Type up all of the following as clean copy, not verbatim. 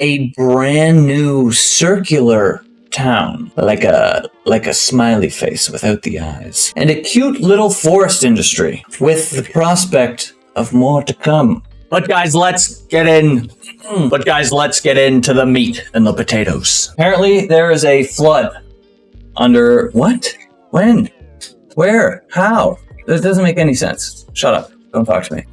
a brand new circular town, like a smiley face without the eyes, and a cute little forest industry with the prospect of more to come. But guys, let's get into the meat and the potatoes. Apparently there is a flood under what? When? Where? How? This doesn't make any sense. Shut up. Don't talk to me.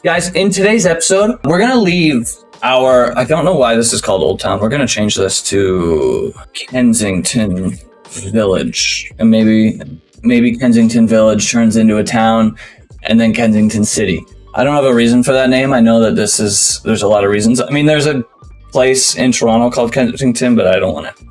Guys, in today's episode, we're going to leave I don't know why this is called Old Town. We're going to change this to Kensington Village. And maybe Kensington Village turns into a town and then Kensington City. I don't have a reason for that name. I know that there's a lot of reasons. I mean, there's a place in Toronto called Kensington, but I don't want to.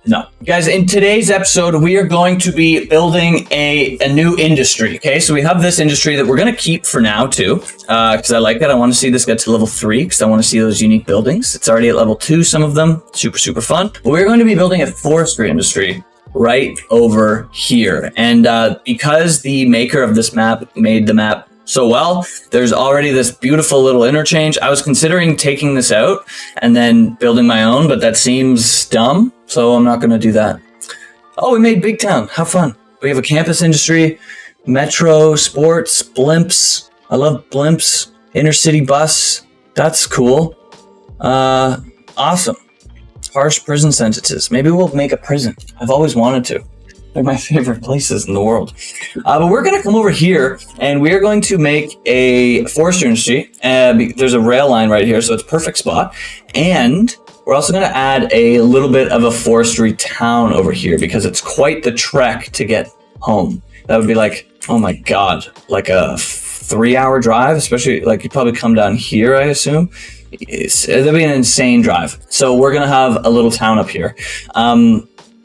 No. Guys, in today's episode, we are going to be building a new industry, okay? So we have this industry that we're going to keep for now, too, because I like it. I want to see this get to level 3, because I want to see those unique buildings. It's already at level 2, some of them. Super, super fun. But we're going to be building a forestry industry right over here. And because the maker of this map made the map so well, there's already this beautiful little interchange. I was considering taking this out and then building my own, but that seems dumb, so I'm not going to do that. Oh, we made Big Town. How fun. We have a campus industry, metro, sports, blimps. I love blimps. Inner city bus. That's cool. Awesome. Harsh prison sentences. Maybe we'll make a prison. I've always wanted to. They're my favorite places in the world. But we're going to come over here and we are going to make a forestry industry. There's a rail line right here, so it's a perfect spot. And we're also going to add a little bit of a forestry town over here because it's quite the trek to get home. That would be like, oh my God, like a 3-hour drive, especially like you'd probably come down here, I assume. That'd be an insane drive. So we're going to have a little town up here.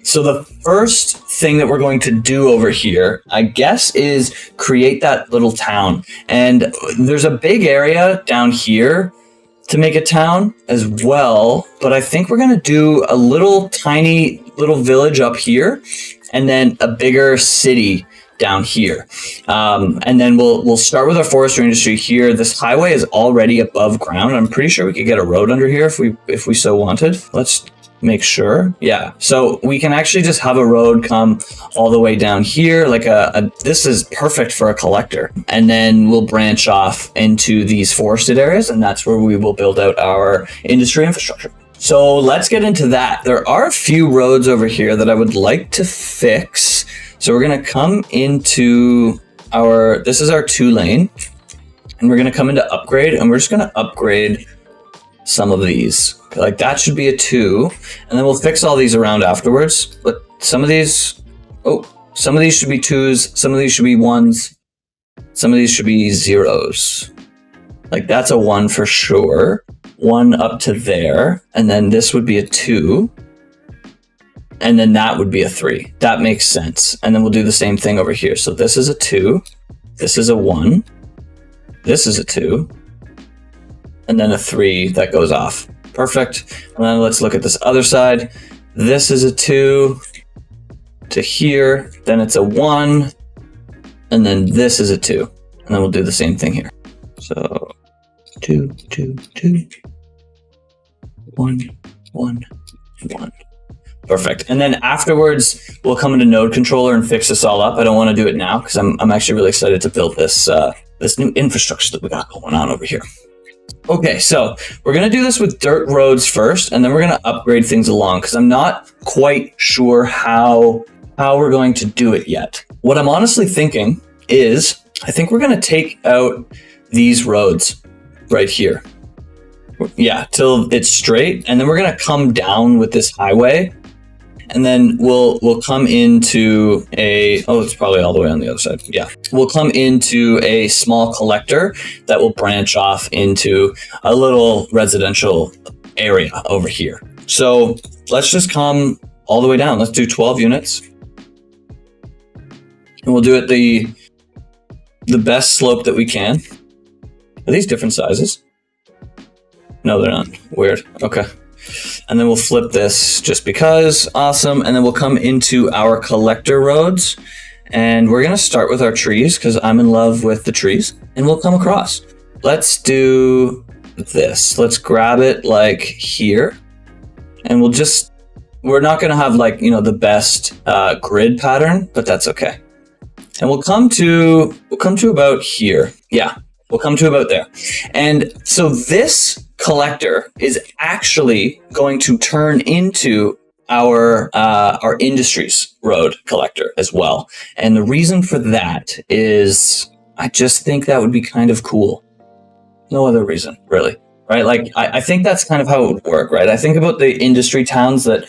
So the first thing that we're going to do over here, I guess, is create that little town. And there's a big area down here to make a town as well. But I think we're going to do a little tiny little village up here and then a bigger city down here. And then we'll start with our forestry industry here. This highway is already above ground. I'm pretty sure we could get a road under here if we so wanted. Let's make sure. Yeah. So we can actually just have a road come all the way down here. Like this is perfect for a collector. And then we'll branch off into these forested areas. And that's where we will build out our industry infrastructure. So let's get into that. There are a few roads over here that I would like to fix. So we're going to come into this is our 2-lane. And we're going to come into upgrade. And we're just going to upgrade some of these. Like that should be a 2, and then we'll fix all these around afterwards. But some of these should be 2s, some of these should be 1s, some of these should be 0s. Like that's a 1 for sure. 1 up to there, and then this would be a 2, and then that would be a 3. That makes sense. And then we'll do the same thing over here. So this is a 2, this is a 1, this is a 2, and then a 3 that goes off. Perfect. And then let's look at this other side. This is a 2 to here. Then it's a 1. And then this is a 2. And then we'll do the same thing here. So 2, 2, 2. 1, 1, 1. Perfect. And then afterwards, we'll come into node controller and fix this all up. I don't want to do it now because I'm actually really excited to build this new infrastructure that we got going on over here. Okay, so we're going to do this with dirt roads first, and then we're going to upgrade things along because I'm not quite sure how we're going to do it yet. What I'm honestly thinking is I think we're going to take out these roads right here. Yeah, till it's straight, and then we're going to come down with this highway, and then we'll come into it's probably all the way on the other side. Yeah. We'll come into a small collector that will branch off into a little residential area over here. So let's just come all the way down. Let's do 12 units. And we'll do it the best slope that we can. Are these different sizes? No, they're not. Weird. Okay. And then we'll flip this just because. Awesome. And then we'll come into our collector roads. And we're going to start with our trees because I'm in love with the trees. And we'll come across. Let's do this. Let's grab it like here, and we're not going to have like, you know, the best grid pattern, but that's okay. And we'll come to about here. Yeah, we'll come to about there. And so this collector is actually going to turn into our industries road collector as well. And the reason for that is I just think that would be kind of cool. No other reason, really, right? Like I think that's kind of how it would work, right? I think about the industry towns that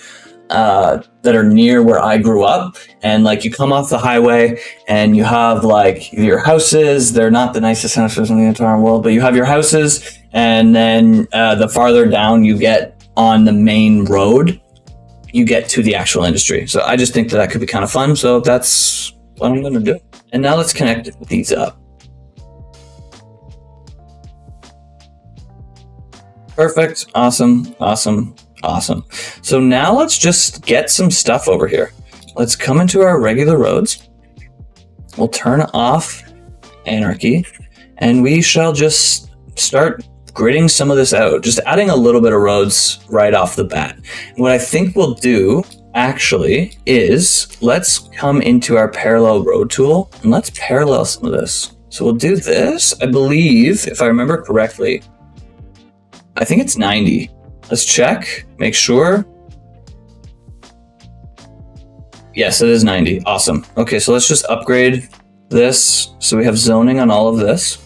are near where I grew up, and like you come off the highway and you have like your houses. They're not the nicest houses in the entire world, but you have your houses, and then the farther down you get on the main road, you get to the actual industry. So I just think that could be kind of fun. So that's what I'm going to do. And now let's connect these up. Perfect. Awesome. Awesome. Awesome. So now let's just get some stuff over here. Let's come into our regular roads. We'll turn off anarchy, and we shall just start gridding some of this out, just adding a little bit of roads right off the bat. What I think we'll do actually is let's come into our parallel road tool and let's parallel some of this. So we'll do this. I believe, if I remember correctly, I think it's 90. Let's check, make sure. Yes, it is 90. Awesome. Okay, so let's just upgrade this so we have zoning on all of this.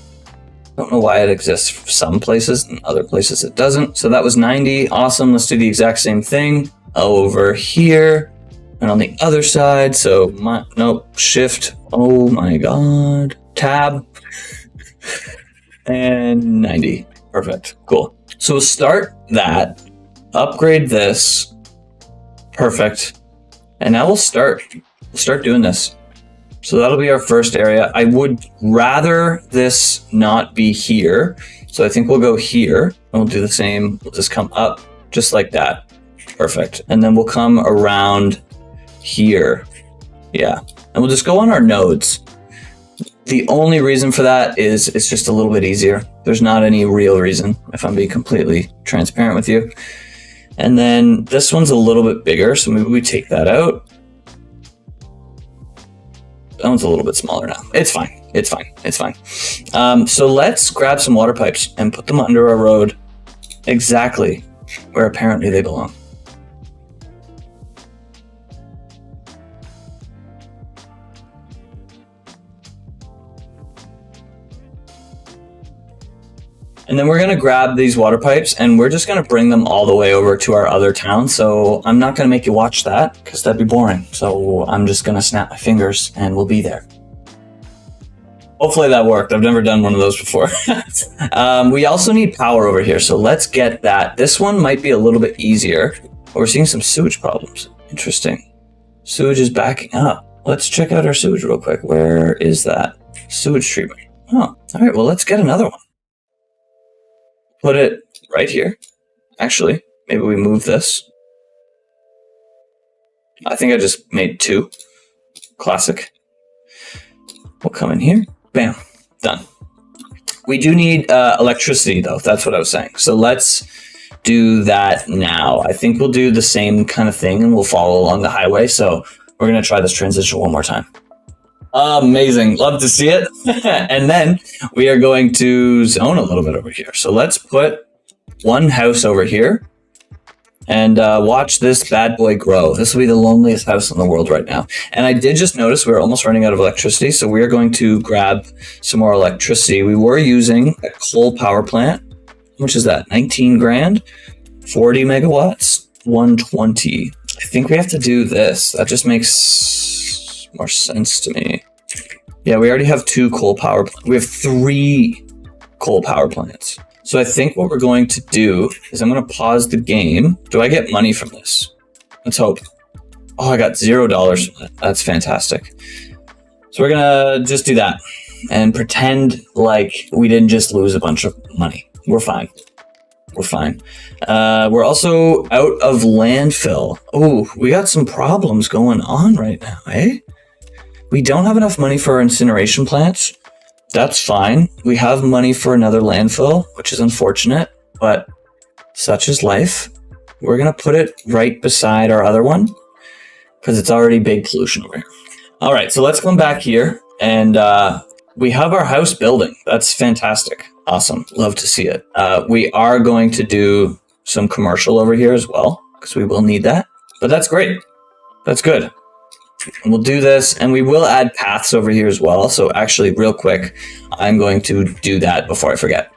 Don't know why it exists for some places and other places it doesn't. So that was 90. Awesome. Let's do the exact same thing over here and on the other side. So nope, shift. Oh my God. Tab and 90. Perfect. Cool. So we'll start that, upgrade this. Perfect. And now we'll start doing this. So that'll be our first area. I would rather this not be here. So I think we'll go here and we'll do the same. We'll just come up just like that. Perfect. And then we'll come around here. Yeah. And we'll just go on our nodes. The only reason for that is it's just a little bit easier. There's not any real reason, if I'm being completely transparent with you. And then this one's a little bit bigger. So maybe we take that out. That one's a little bit smaller now. It's fine. It's fine. It's fine. So let's grab some water pipes and put them under our road exactly where apparently they belong. And then we're going to grab these water pipes and we're just going to bring them all the way over to our other town. So I'm not going to make you watch that because that'd be boring. So I'm just going to snap my fingers and we'll be there. Hopefully that worked. I've never done one of those before. We also need power over here. So let's get that. This one might be a little bit easier. We're seeing some sewage problems. Interesting. Sewage is backing up. Let's check out our sewage real quick. Where is that? Sewage treatment. Oh, all right. Well, let's get another one. Put it right here. Actually, maybe we move this. I think I just made two. Classic. We'll come in here. Bam. Done. We do need electricity, though. That's what I was saying. So let's do that now. I think we'll do the same kind of thing and we'll follow along the highway. So we're going to try this transition one more time. Amazing. Love to see it. And then we are going to zone a little bit over here. So let's put one house over here and watch this bad boy grow. This will be the loneliest house in the world right now. And I did just notice we're almost running out of electricity. So we are going to grab some more electricity. We were using a coal power plant. How much is that? 19 grand, 40 megawatts, 120. I think we have to do this. That just makes more sense to me. Yeah, we already have two coal power plants. We have 3 coal power plants. So I think what we're going to do is I'm going to pause the game. Do I get money from this? Let's hope. Oh, I got $0 from that. That's fantastic. So we're going to just do that and pretend like we didn't just lose a bunch of money. We're fine. We're fine. We're also out of landfill. Oh, we got some problems going on right now, eh? We don't have enough money for our incineration plants. That's fine. We have money for another landfill, which is unfortunate, but such is life. We're going to put it right beside our other one because it's already big pollution over here. All right, so let's come back here, and we have our house building. That's fantastic. Awesome. Love to see it. We are going to do some commercial over here as well because we will need that, but that's great. That's good. And we'll do this, and we will add paths over here as well. So actually, real quick, I'm going to do that before I forget.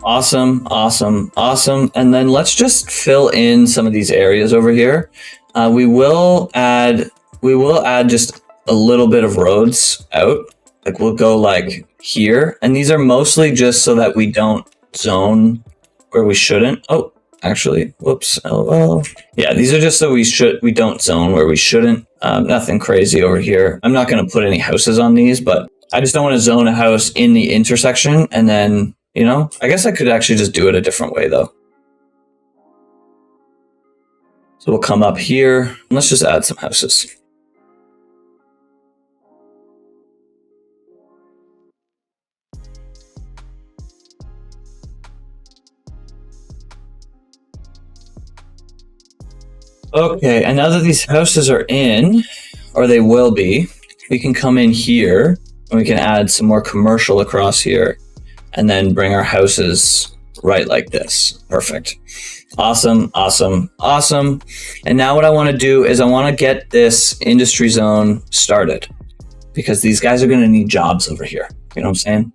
Awesome, awesome, awesome. And then let's just fill in some of these areas over here. We will add just a little bit of roads out. Like we'll go like here. And these are mostly just so that we don't zone where we shouldn't. Oh, actually, whoops. LOL. Yeah, these are just so we don't zone where we shouldn't. Nothing crazy over here. I'm not going to put any houses on these, but I just don't want to zone a house in the intersection. And then, you know, I guess I could actually just do it a different way though. So we'll come up here and let's just add some houses. Okay, and now that these houses are in, or they will be, we can come in here and we can add some more commercial across here and then bring our houses right like this. Perfect. Awesome, awesome, awesome. And now what I want to do is I want to get this industry zone started because these guys are going to need jobs over here. You know what I'm saying?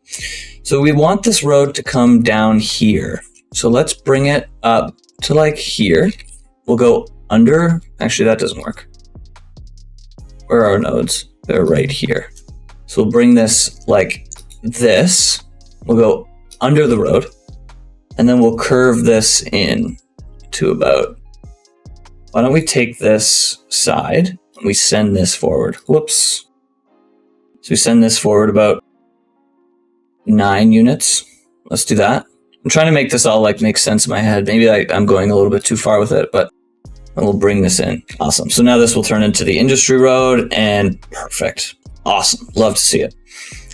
So we want this road to come down here. So let's bring it up to like here. We'll go under, actually that doesn't work. Where are our nodes? They're right here. So we'll bring this like this. We'll go under the road and then we'll curve this in to about, why don't we take this side and we send this forward. Whoops. So we send this forward about 9 units. Let's do that. I'm trying to make this all like make sense in my head. Maybe I'm going a little bit too far with it, but and we'll bring this in. Awesome. So now this will turn into the industry road and perfect. Awesome. Love to see it.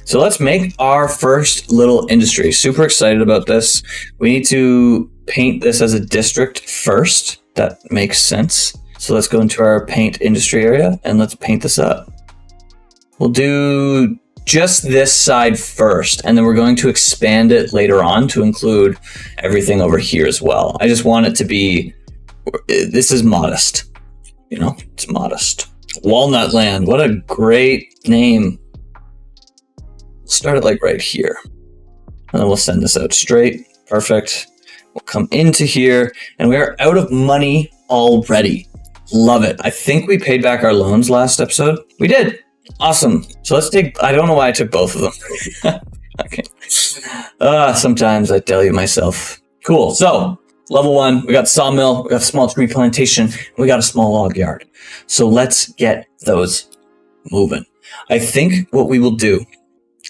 So let's make our first little industry. Super excited about this. We need to paint this as a district first. That makes sense. So let's go into our paint industry area and let's paint this up. We'll do just this side first, and then we're going to expand it later on to include everything over here as well. I just want it to be, this is modest, you know, it's modest. Walnut Land, what a great name. Start it like right here. And then we'll send this out straight. Perfect. We'll come into here and we are out of money already. Love it. I think we paid back our loans last episode. We did. Awesome. So let's take, I don't know why I took both of them. Okay. Sometimes I tell you myself. Cool. So level 1, we got sawmill, we got a small tree plantation, we got a small log yard. So let's get those moving. I think what we will do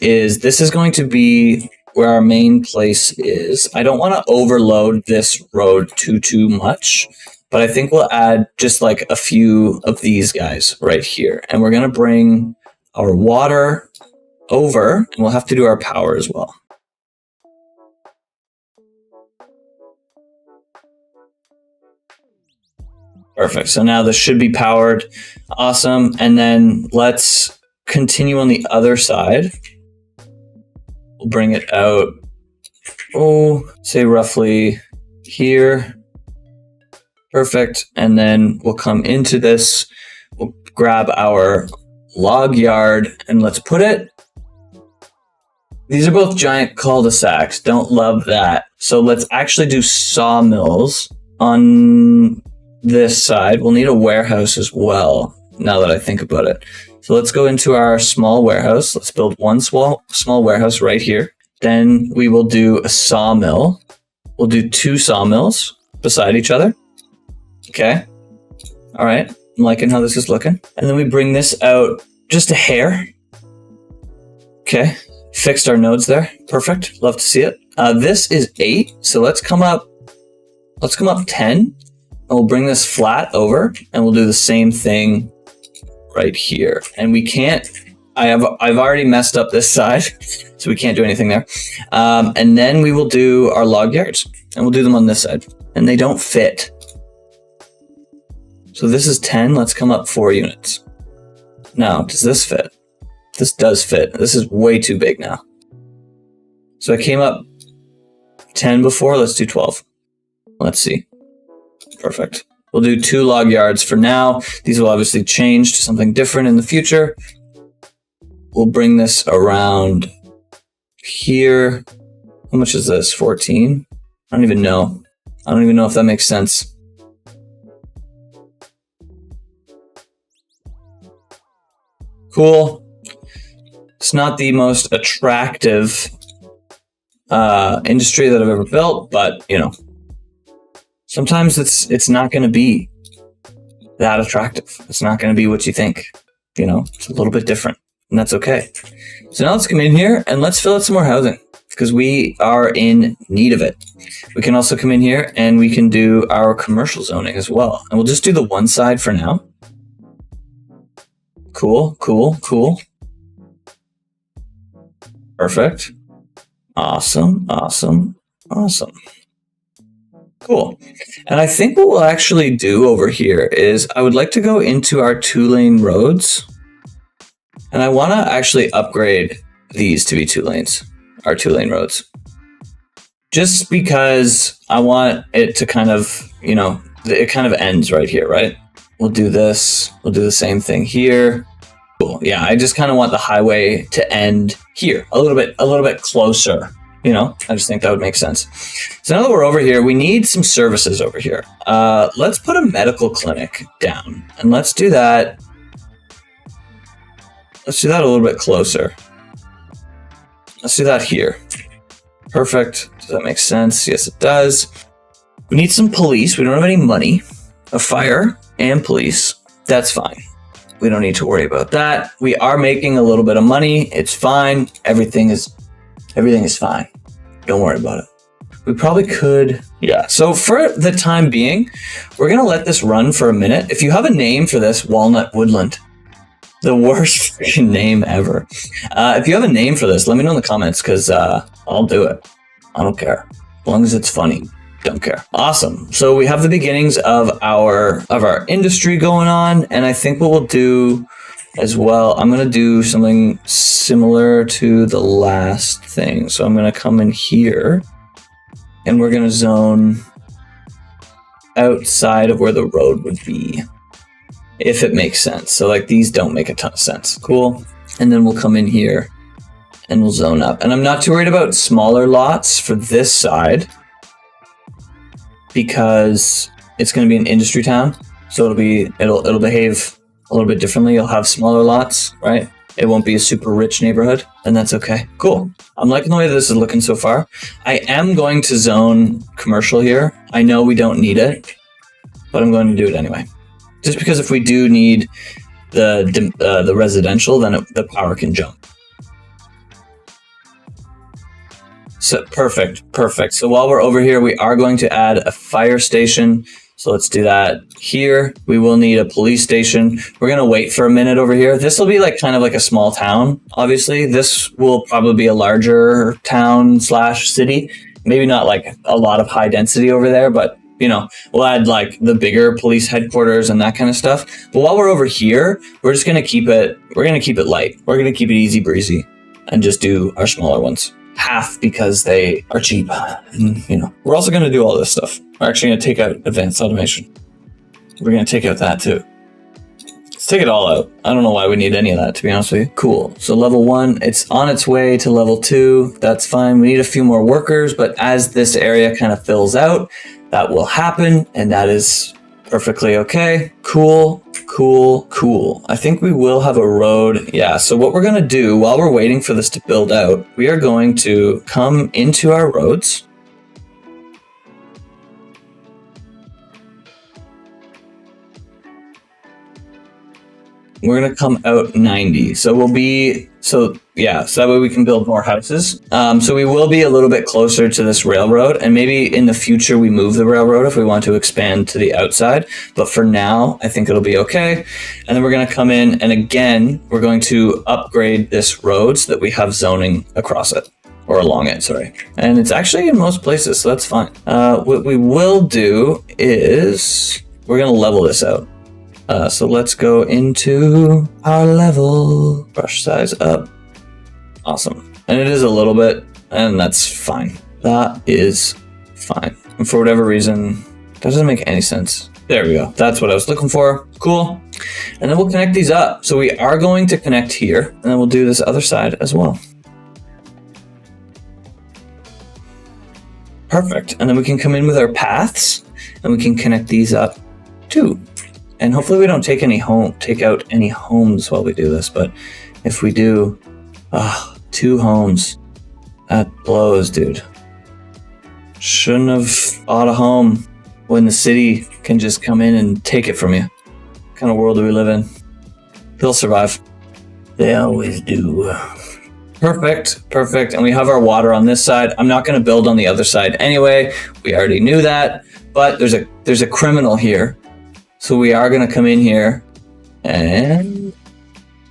is this is going to be where our main place is. I don't want to overload this road too much, but I think we'll add just like a few of these guys right here. And we're going to bring our water over and we'll have to do our power as well. Perfect. So now this should be powered. Awesome. And then let's continue on the other side. We'll bring it out, say roughly here. Perfect. And then we'll come into this. We'll grab our log yard and let's put it. These are both giant cul-de-sacs. Don't love that. So let's actually do sawmills on this side. We'll need a warehouse as well, now that I think about it. So let's go into our small warehouse. Let's build one small warehouse right here. Then we will do a sawmill. We'll do 2 sawmills beside each other. Okay. All right. I'm liking how this is looking. And then we bring this out just a hair. Okay. Fixed our nodes there. Perfect. Love to see it. This is 8, so let's come up 10, and we'll bring this flat over, and we'll do the same thing right here. And we can't, I've already messed up this side, so we can't do anything there. And then we will do our log yards, and we'll do them on this side, and they don't fit. So this is 10, let's come up 4 units. Now, does this fit? This does fit. This is way too big now. So I came up 10 before, let's do 12. Let's see. Perfect. We'll do 2 log yards for now. These will obviously change to something different in the future. We'll bring this around here. How much is this? 14? I don't even know. I don't even know if that makes sense. Cool. It's not the most attractive industry that I've ever built, but you know, sometimes it's not going to be that attractive. It's not going to be what you think. You know, it's a little bit different, and that's okay. So now let's come in here and let's fill out some more housing because we are in need of it. We can also come in here and we can do our commercial zoning as well, and we'll just do the one side for now. Cool, cool, cool. Perfect. Awesome, awesome, awesome. Cool. And I think what we'll actually do over here is I would like to go into our 2-lane roads. And I want to actually upgrade these to be 2 lanes, our 2-lane roads. Just because I want it to kind of, you know, it kind of ends right here, right? We'll do this. We'll do the same thing here. Cool. Yeah, I just kind of want the highway to end here, a little bit closer. You know, I just think that would make sense. So now that we're over here, we need some services over here. Let's put a medical clinic down, and let's do that. Let's do that a little bit closer. Let's do that here. Perfect. Does that make sense? Yes, it does. We need some police. We don't have any money. A fire and police. That's fine. We don't need to worry about that. We are making a little bit of money. It's fine. Everything is fine. Don't worry about it. We probably could. Yeah. So for the time being, we're going to let this run for a minute. If you have a name for this, Walnut Woodland, the worst freaking name ever. If you have a name for this, let me know in the comments because I'll do it. I don't care. As long as it's funny. Don't care. Awesome. So we have the beginnings of our industry going on, and I think what we'll do as well, I'm going to do something similar to the last thing. So I'm going to come in here, and we're going to zone outside of where the road would be, if it makes sense. So like these don't make a ton of sense. Cool. And then we'll come in here, and we'll zone up. And I'm not too worried about smaller lots for this side, because it's going to be an industry town, so it'll behave a little bit differently. You'll have smaller lots, right? It won't be a super rich neighborhood, and that's okay. Cool. I'm liking the way this is looking so far. I am going to zone commercial here. I know we don't need it, but I'm going to do it anyway. Just because if we do need the residential, then the power can jump. So perfect. So while we're over here, we are going to add a fire station. So let's do that here. We will need a police station. We're going to wait for a minute over here. This will be like kind of like a small town. Obviously, this will probably be a larger town / city. Maybe not like a lot of high density over there, but you know, we'll add like the bigger police headquarters and that kind of stuff. But while we're over here, we're just going to keep it light. We're going to keep it easy breezy and just do our smaller ones. Half because they are cheap. And, you know, we're also going to do all this stuff. We're actually going to take out advanced automation. We're going to take out that too. Let's take it all out. I don't know why we need any of that, to be honest with you. Cool. So level 1, it's on its way to level 2. That's fine. We need a few more workers, but as this area kind of fills out, that will happen, and that is perfectly okay. Cool. I think we will have a road. Yeah, so what we're going to do while we're waiting for this to build out, we are going to come into our roads. we're going to come out 90. So we'll be, so that way we can build more houses. So we will be a little bit closer to this railroad, and maybe in the future we move the railroad if we want to expand to the outside. But for now, I think it'll be okay. And then we're going to come in, and again, we're going to upgrade this road so that we have zoning across it. Or along it, sorry. And it's actually in most places, so that's fine. What we will do is we're going to level this out. So let's go into our level. Brush size up. Awesome. And it is a little bit, and that's fine. That is fine. And for whatever reason, that doesn't make any sense. There we go. That's what I was looking for. Cool. And then we'll connect these up. So we are going to connect here, and then we'll do this other side as well. Perfect. And then we can come in with our paths, and we can connect these up too. And hopefully we don't take out any homes while we do this, but if we do, 2 homes, that blows, dude. Shouldn't have bought a home when the city can just come in and take it from you. What kind of world do we live in? They'll survive. They always do. Perfect. And we have our water on this side. I'm not going to build on the other side anyway. We already knew that, but there's a criminal here. So we are going to come in here and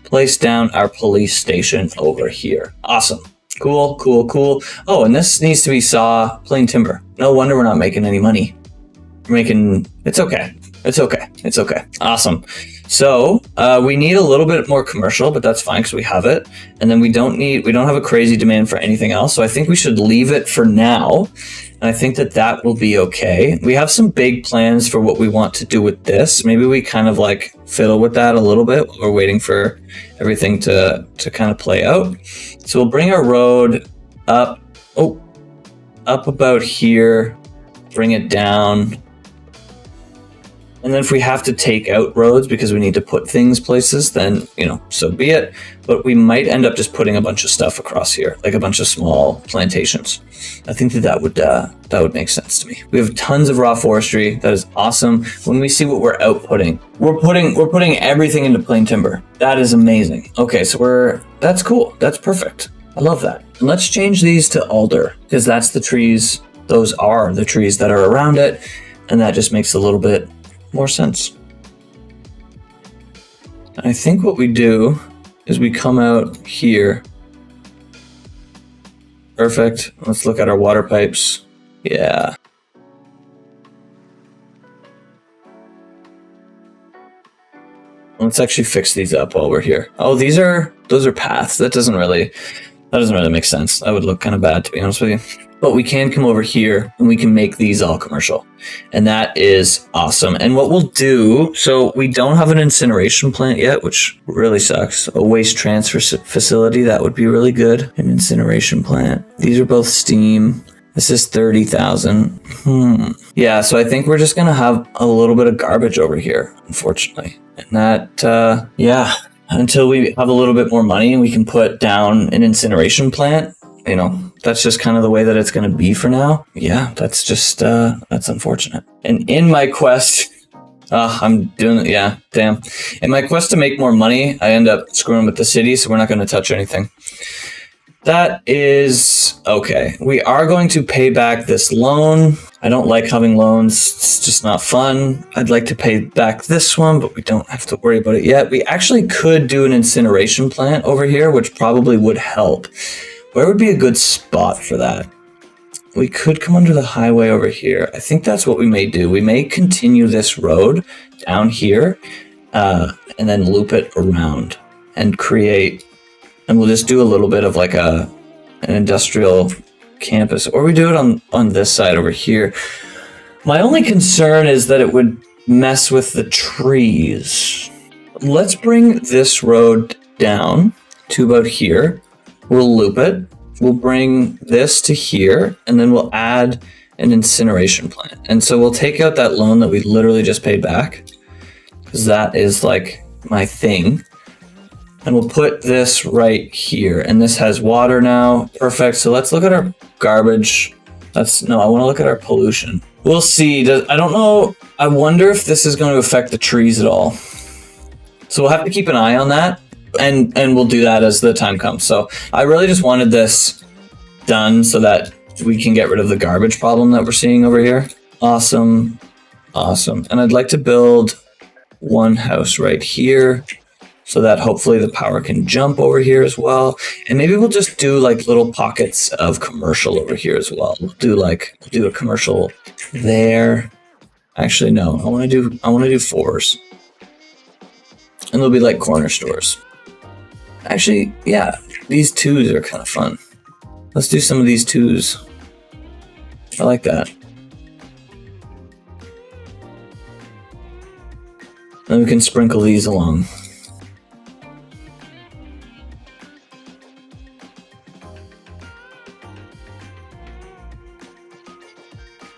place down our police station over here. Awesome. Cool. Oh, and this needs to be plain timber. No wonder we're not making any money. It's okay. Awesome. So we need a little bit more commercial, but that's fine because we have it. And then we don't have a crazy demand for anything else. So I think we should leave it for now. And I think that will be okay. We have some big plans for what we want to do with this. Maybe we kind of like fiddle with that a little bit while we're waiting for everything to kind of play out. So we'll bring our road up about here, bring it down. And then if we have to take out roads because we need to put things places, then, so be it. But we might end up just putting a bunch of stuff across here, like a bunch of small plantations. I think that would make sense to me. We have tons of raw forestry. That is awesome. When we see what we're outputting, we're putting everything into plain timber. That is amazing. Okay, so that's cool. That's perfect. I love that. And let's change these to alder because that's the trees. Those are the trees that are around it. And that just makes a little bit more sense. I think what we do is we come out here. Perfect. Let's look at our water pipes. Yeah. Let's actually fix these up while we're here. Oh, those are paths. That doesn't really make sense. That would look kind of bad, to be honest with you. But we can come over here and we can make these all commercial. And that is awesome. And what we'll do, so we don't have an incineration plant yet, which really sucks. A waste transfer facility, that would be really good. An incineration plant. These are both steam. This is 30,000. Yeah, so I think we're just going to have a little bit of garbage over here, unfortunately. And that, until we have a little bit more money and we can put down an incineration plant, that's just kind of the way that it's going to be for now. Yeah, that's just, that's unfortunate. And in my quest, I'm doing it. Yeah, damn. In my quest to make more money, I end up screwing with the city, so we're not going to touch anything. That is okay. We are going to pay back this loan. I don't like having loans. It's just not fun. I'd like to pay back this one, but we don't have to worry about it yet. We actually could do an incineration plant over here, which probably would help. Where would be a good spot for that? We could come under the highway over here. I think that's what we may do. We may continue this road down here and then loop it around and create, and we'll just do a little bit of like an industrial campus, or we do it on this side over here. My only concern is that it would mess with the trees. Let's bring this road down to about here. We'll loop it. We'll bring this to here, and then we'll add an incineration plant. And so we'll take out that loan that we literally just paid back, because that is like my thing. And we'll put this right here. And this has water now. Perfect. So let's look at our garbage. I want to look at our pollution. We'll see. I don't know. I wonder if this is going to affect the trees at all. So we'll have to keep an eye on that, and we'll do that as the time comes. So I really just wanted this done so that we can get rid of the garbage problem that we're seeing over here. Awesome. And I'd like to build one house right here so that hopefully the power can jump over here as well. And maybe we'll just do like little pockets of commercial over here as well. We'll do a commercial there. Actually, no, I want to do 4s. And they'll be like corner stores. Actually, yeah, these 2s are kind of fun. Let's do some of these 2s. I like that. Then we can sprinkle these along.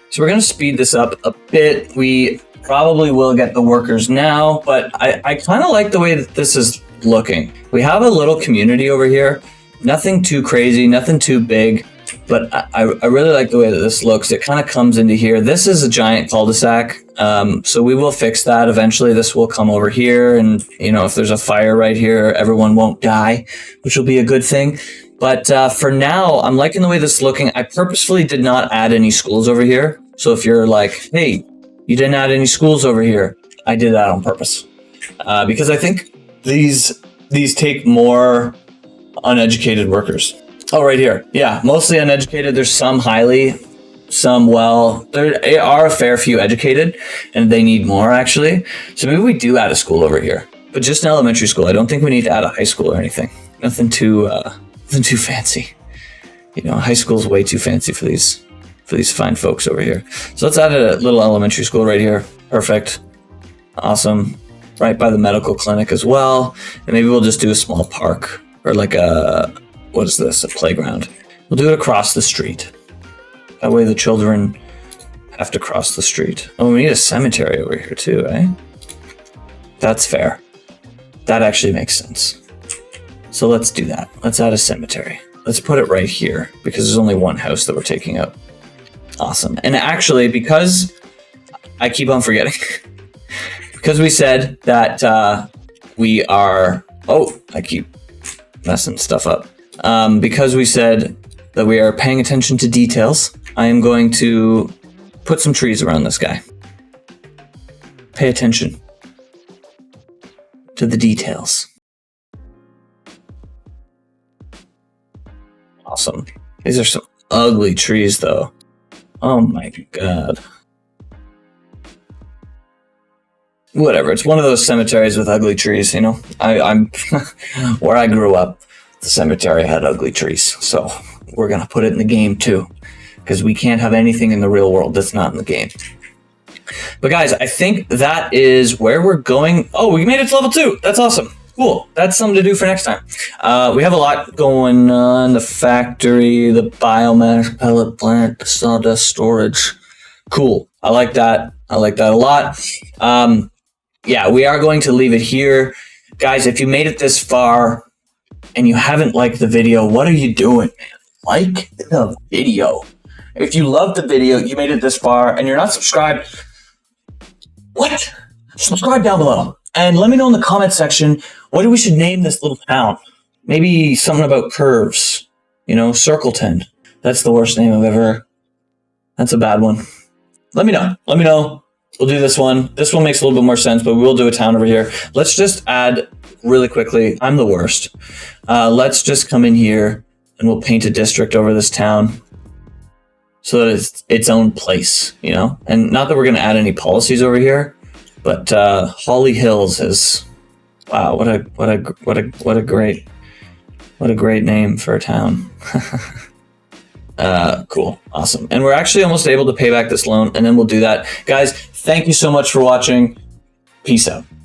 So we're going to speed this up a bit. We probably will get the workers now, but I kind of like the way that this is looking. We have a little community over here. Nothing too crazy, nothing too big, but I really like the way that this looks. It kind of comes into here. This is a giant cul-de-sac, so we will fix that eventually. This will come over here, and if there's a fire right here, everyone won't die, which will be a good thing. But for now, I'm liking the way this is looking. I purposefully did not add any schools over here. So if you're like, hey, you didn't add any schools over here, I did that on purpose. Because I think these take more uneducated workers. Oh, right here. Yeah, mostly uneducated. There's some highly, some well. There are a fair few educated, and they need more, actually. So maybe we do add a school over here. But just an elementary school. I don't think we need to add a high school or anything. Nothing too fancy. High school's way too fancy for these fine folks over here. So let's add a little elementary school right here. Perfect. Awesome. Right by the medical clinic as well. And maybe we'll just do a small park or like what is this? A playground. We'll do it across the street. That way the children have to cross the street. Oh, we need a cemetery over here too, eh? That's fair. That actually makes sense. So let's do that. Let's add a cemetery. Let's put it right here because there's only one house that we're taking out. Awesome. And actually, because I keep on forgetting, because we said that we are, I keep messing stuff up. Because we said that we are paying attention to details, I am going to put some trees around this guy. Pay attention to the details. Awesome. These are some ugly trees, though. Oh my god. Whatever. It's one of those cemeteries with ugly trees, I'm where I grew up, the cemetery had ugly trees. So we're going to put it in the game too, because we can't have anything in the real world that's not in the game. But guys, I think that is where we're going. Oh, we made it to level 2. That's awesome. Cool. That's something to do for next time. We have a lot going on. The factory, the biomass pellet plant, the sawdust storage. Cool. I like that. I like that a lot. Yeah, we are going to leave it here. Guys, if you made it this far and you haven't liked the video, what are you doing, man? Like the video. If you loved the video, you made it this far, and you're not subscribed, what? Subscribe down below. And let me know in the comment section, what we should name this little town. Maybe something about curves. Circleton. That's the worst name I've ever. That's a bad one. Let me know. Let me know. We'll do this one. This one makes a little bit more sense, but we will do a town over here. Let's just add really quickly. I'm the worst. Let's just come in here and we'll paint a district over this town so that it's its own place, And not that we're going to add any policies over here, but Holly Hills is, wow, what a great name for a town. Cool. Awesome. And we're actually almost able to pay back this loan, and then we'll do that. Guys, thank you so much for watching. Peace out.